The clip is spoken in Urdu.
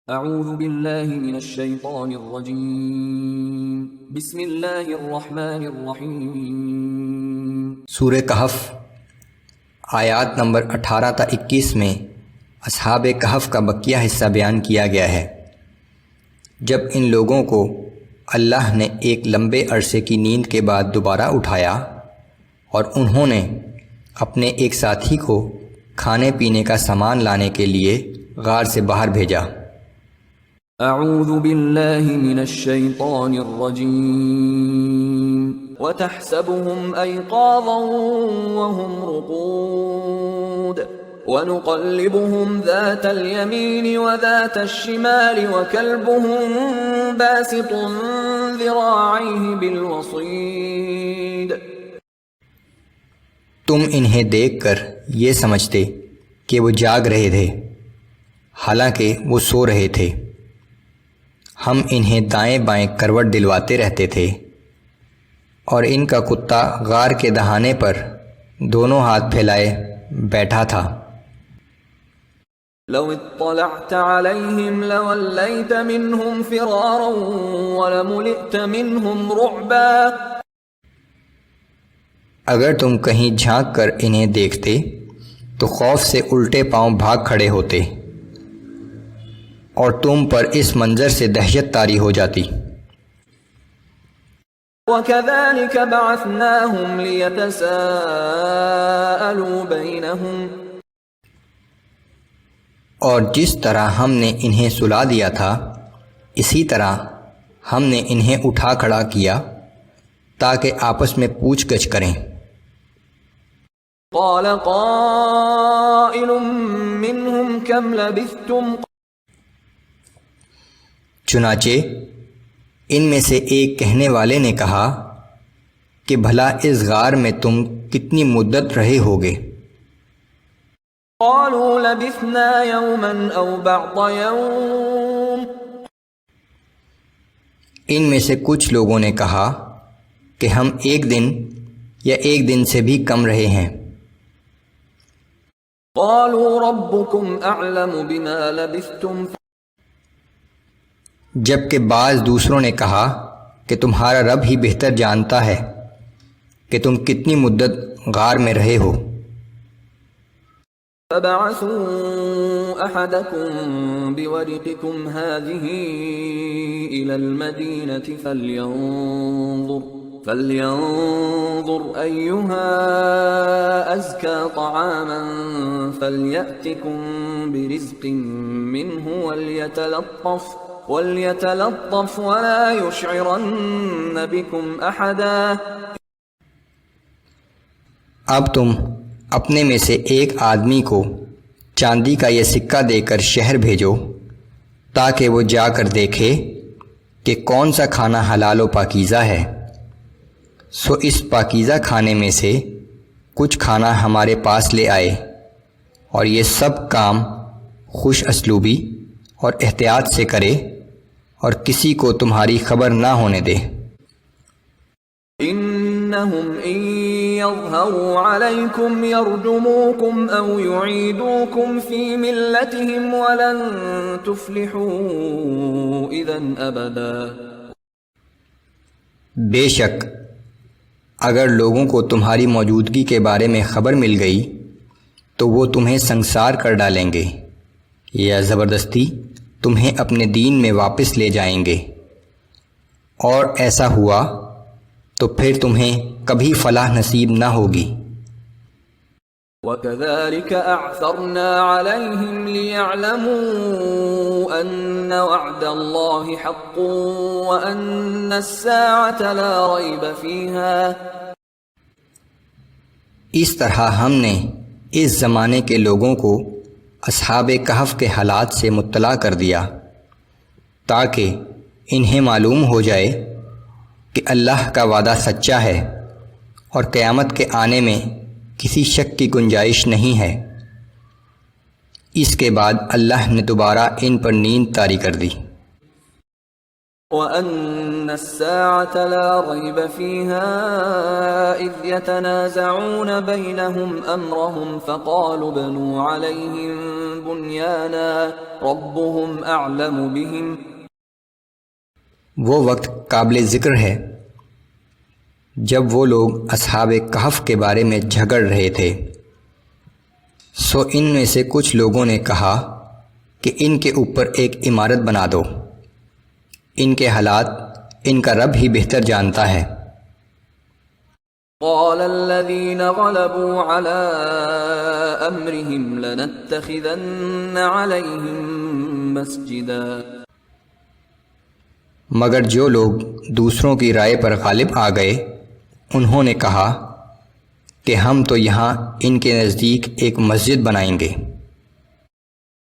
اعوذ باللہ من الشیطان الرجیم بسم اللہ الرحمن الرحیم۔ سورہ کہف آیات نمبر 18 تا 21 میں اصحاب کہف کا بقیہ حصہ بیان کیا گیا ہے۔ جب ان لوگوں کو اللہ نے ایک لمبے عرصے کی نیند کے بعد دوبارہ اٹھایا اور انہوں نے اپنے ایک ساتھی کو کھانے پینے کا سامان لانے کے لیے غار سے باہر بھیجا۔ اعوذ باللہ من الشیطان الرجیم وتحسبهم ایقاظا وهم رقود ونقلبهم ذات اليمين وذات الشمال وكلبهم باسط ذراعيه بالوصيد۔ تم انہیں دیکھ کر یہ سمجھتے کہ وہ جاگ رہے تھے، حالانکہ وہ سو رہے تھے۔ ہم انہیں دائیں بائیں کروٹ دلواتے رہتے تھے، اور ان کا کتا غار کے دہانے پر دونوں ہاتھ پھیلائے بیٹھا تھا۔ لو اطلعت عليهم لوليت منهم فرارا ولملئت منهم رعبا۔ اگر تم کہیں جھانک کر انہیں دیکھتے تو خوف سے الٹے پاؤں بھاگ کھڑے ہوتے، اور تم پر اس منظر سے دہشت طاری ہو جاتی۔ وَكَذَلِكَ بَعَثْنَاهُمْ لِيَتَسَاءَلُوا بَيْنَهُمْ۔ اور جس طرح ہم نے انہیں سلا دیا تھا، اسی طرح ہم نے انہیں اٹھا کھڑا کیا تاکہ آپس میں پوچھ گچھ کریں۔ قَالَ قَائِلٌ مِّنْهُمْ كَمْ لَبِثْتُمْ۔ چنانچہ ان میں سے ایک کہنے والے نے کہا کہ بھلا اس غار میں تم کتنی مدت رہے ہوگے؟ قالوا لبثنا يوما او بعض يوم۔ ان میں سے کچھ لوگوں نے کہا کہ ہم ایک دن یا ایک دن سے بھی کم رہے ہیں۔ قالوا ربكم اعلم بما لبثتم۔ جبکہ بعض دوسروں نے کہا کہ تمہارا رب ہی بہتر جانتا ہے کہ تم کتنی مدت غار میں رہے ہو۔ فبعثوا احدكم بورقكم هذه الى المدينة فلينظر ايها ازكى طعاما فليأتكم برزق منه وليتلطف ولا يشعرن بكم احدا۔ اب تم اپنے میں سے ایک آدمی کو چاندی کا یہ سکہ دے کر شہر بھیجو تاکہ وہ جا کر دیکھے کہ کون سا کھانا حلال و پاکیزہ ہے، سو اس پاکیزہ کھانے میں سے کچھ کھانا ہمارے پاس لے آئے، اور یہ سب کام خوش اسلوبی اور احتیاط سے کرے اور کسی کو تمہاری خبر نہ ہونے دے۔ انہم ان یظہروا علیکم یرجموکم او یعیدوکم فی ملتہم ولن تفلحوا اذا ابدا۔ بے شک اگر لوگوں کو تمہاری موجودگی کے بارے میں خبر مل گئی تو وہ تمہیں سنسار کر ڈالیں گے یا زبردستی تمہیں اپنے دین میں واپس لے جائیں گے، اور ایسا ہوا تو پھر تمہیں کبھی فلاح نصیب نہ ہوگی۔ وَكَذَلِكَ أَعْثَرْنَا عَلَيْهِمْ لِيَعْلَمُوا أَنَّ وَعْدَ اللَّهِ حَقٌّ وَأَنَّ السَّاعَةَ لَا رَيْبَ فِيهَا۔ اس طرح ہم نے اس زمانے کے لوگوں کو اصحاب کہف کے حالات سے مطلع کر دیا تاکہ انہیں معلوم ہو جائے کہ اللہ کا وعدہ سچا ہے اور قیامت کے آنے میں کسی شک کی گنجائش نہیں ہے۔ اس کے بعد اللہ نے دوبارہ ان پر نیند طاری کر دی۔ وَأَنَّ السَّاعَةَ لَا رَيْبَ فِيهَا إِذْ يَتَنَازَعُونَ بَيْنَهُمْ أَمْرَهُمْ فَقَالُوا ابْنُوا عَلَيْهِمْ بُنْيَانًا رَبُّهُمْ أَعْلَمُ بِهِمْ۔ وہ وقت قابل ذکر ہے جب وہ لوگ اصحاب کہف کے بارے میں جھگڑ رہے تھے، سو ان میں سے کچھ لوگوں نے کہا کہ ان کے اوپر ایک عمارت بنا دو، ان کے حالات ان کا رب ہی بہتر جانتا ہے۔ قال الذين غلبوا على أمرهم لنتخذن عليهم مسجدا۔ مگر جو لوگ دوسروں کی رائے پر غالب آ گئے انہوں نے کہا کہ ہم تو یہاں ان کے نزدیک ایک مسجد بنائیں گے۔